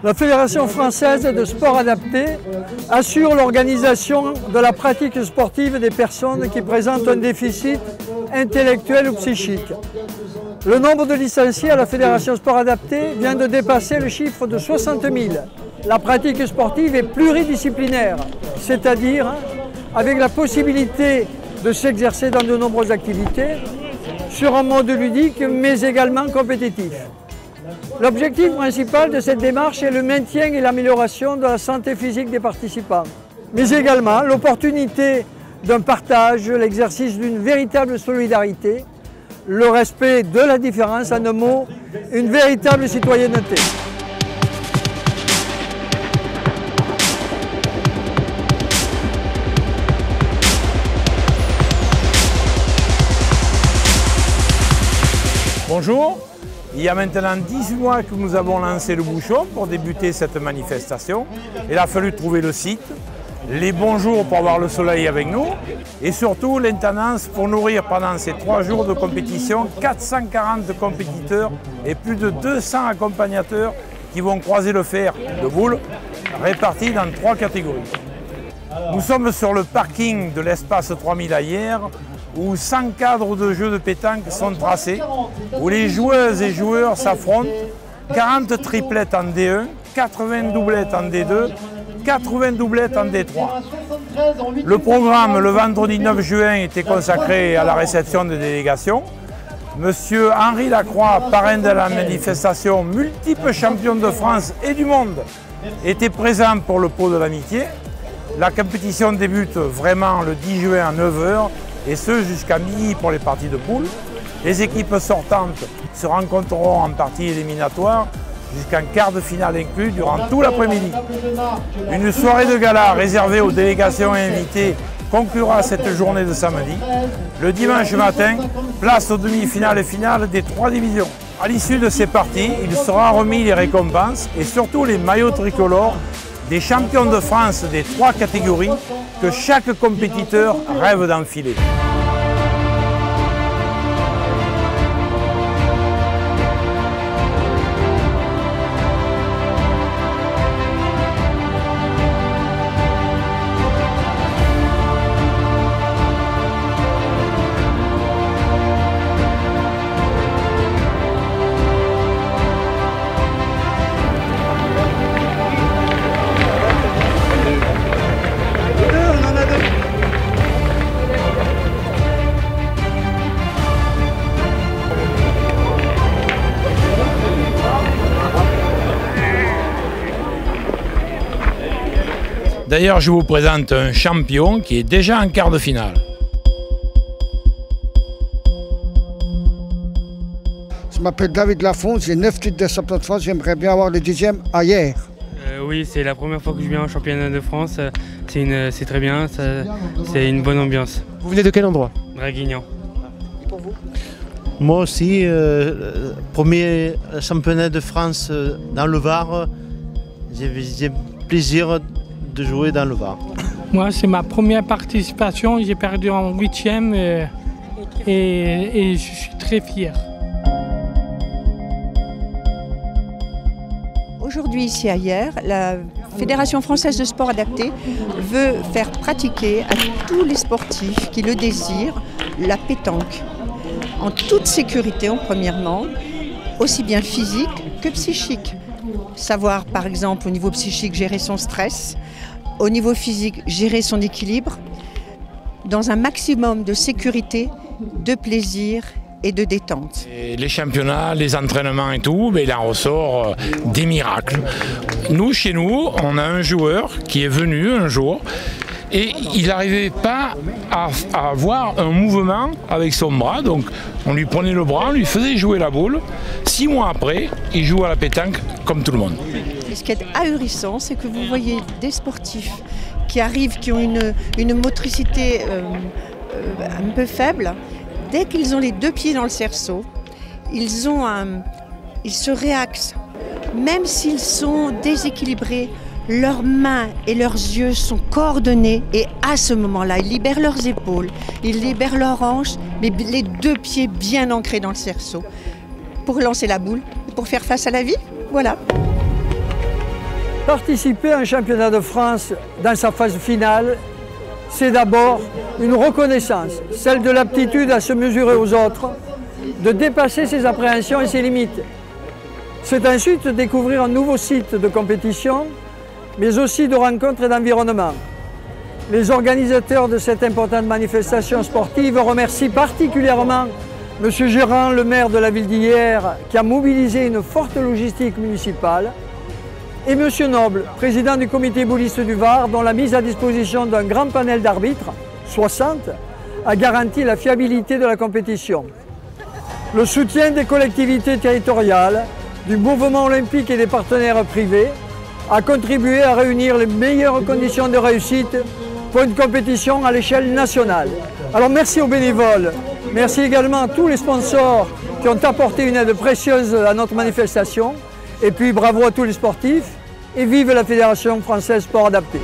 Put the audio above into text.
La Fédération française de sport adapté assure l'organisation de la pratique sportive des personnes qui présentent un déficit intellectuel ou psychique. Le nombre de licenciés à la Fédération sport adapté vient de dépasser le chiffre de 60 000. La pratique sportive est pluridisciplinaire, c'est-à-dire avec la possibilité de s'exercer dans de nombreuses activités, sur un mode ludique mais également compétitif. L'objectif principal de cette démarche est le maintien et l'amélioration de la santé physique des participants, mais également l'opportunité d'un partage, l'exercice d'une véritable solidarité, le respect de la différence, en un mot, une véritable citoyenneté. Bonjour, il y a maintenant 18 mois que nous avons lancé le bouchon pour débuter cette manifestation. Il a fallu trouver le site, les bons jours pour avoir le soleil avec nous et surtout l'intendance pour nourrir pendant ces 3 jours de compétition 440 compétiteurs et plus de 200 accompagnateurs qui vont croiser le fer de boules répartis dans 3 catégories. Nous sommes sur le parking de l'espace 3000 à Hyères où 100 cadres de jeux de pétanque sont tracés, où les joueuses et joueurs s'affrontent, 40 triplettes en D1, 80 doublettes en D2, 80 doublettes en D3. Le programme, le vendredi 9 juin, était consacré à la réception des délégations. Monsieur Henri Lacroix, parrain de la manifestation, multiple champion de France et du monde, était présent pour le pot de l'amitié. La compétition débute vraiment le 10 juin à 9 h. Et ce jusqu'à midi pour les parties de poule. Les équipes sortantes se rencontreront en partie éliminatoire jusqu'en quart de finale inclus durant tout l'après-midi. Une soirée de gala réservée aux délégations invitées conclura cette journée de samedi. Le dimanche matin, place aux demi-finales et finales des 3 divisions. À l'issue de ces parties, il sera remis les récompenses et surtout les maillots tricolores des champions de France des 3 catégories que chaque compétiteur rêve d'enfiler. D'ailleurs, je vous présente un champion qui est déjà en quart de finale. Je m'appelle David Lafont, j'ai 9 titres de champion de France, j'aimerais bien avoir le 10e à Hyères. Oui, c'est la première fois que je viens au championnat de France, c'est très bien, c'est une bonne ambiance. Vous venez de quel endroit? Draguignan. Et pour vous? Moi aussi, premier championnat de France dans le Var, j'ai plaisir de jouer dans le Var. Moi, c'est ma première participation, j'ai perdu en 8e et je suis très fier. Aujourd'hui, ici à Hyères, la Fédération française de sport adapté veut faire pratiquer à tous les sportifs qui le désirent la pétanque. En toute sécurité, premièrement, aussi bien physique que psychique. Savoir, par exemple, au niveau psychique, gérer son stress, au niveau physique, gérer son équilibre, dans un maximum de sécurité, de plaisir et de détente. Et les championnats, les entraînements et tout, il en ressort des miracles. Nous, chez nous, on a un joueur qui est venu un jour et il n'arrivait pas à avoir un mouvement avec son bras, donc on lui prenait le bras, on lui faisait jouer la boule. 6 mois après, il joue à la pétanque comme tout le monde. Et ce qui est ahurissant, c'est que vous voyez des sportifs qui arrivent, qui ont une motricité un peu faible. Dès qu'ils ont les 2 pieds dans le cerceau, ils se réaxent. Même s'ils sont déséquilibrés, leurs mains et leurs yeux sont coordonnés et à ce moment-là, ils libèrent leurs épaules, ils libèrent leurs hanches, mais les 2 pieds bien ancrés dans le cerceau pour lancer la boule, pour faire face à la vie. Voilà. Participer à un championnat de France dans sa phase finale, c'est d'abord une reconnaissance, celle de l'aptitude à se mesurer aux autres, de dépasser ses appréhensions et ses limites. C'est ensuite découvrir un nouveau site de compétition, mais aussi de rencontres et d'environnement. Les organisateurs de cette importante manifestation sportive remercient particulièrement M. Gérant, le maire de la ville d'Hyères, qui a mobilisé une forte logistique municipale, et M. Noble, président du comité bouliste du Var, dont la mise à disposition d'un grand panel d'arbitres, 60, a garanti la fiabilité de la compétition. Le soutien des collectivités territoriales, du mouvement olympique et des partenaires privés a contribué à réunir les meilleures conditions de réussite pour une compétition à l'échelle nationale. Alors merci aux bénévoles, merci également à tous les sponsors qui ont apporté une aide précieuse à notre manifestation. Et puis bravo à tous les sportifs et vive la Fédération française sport adapté.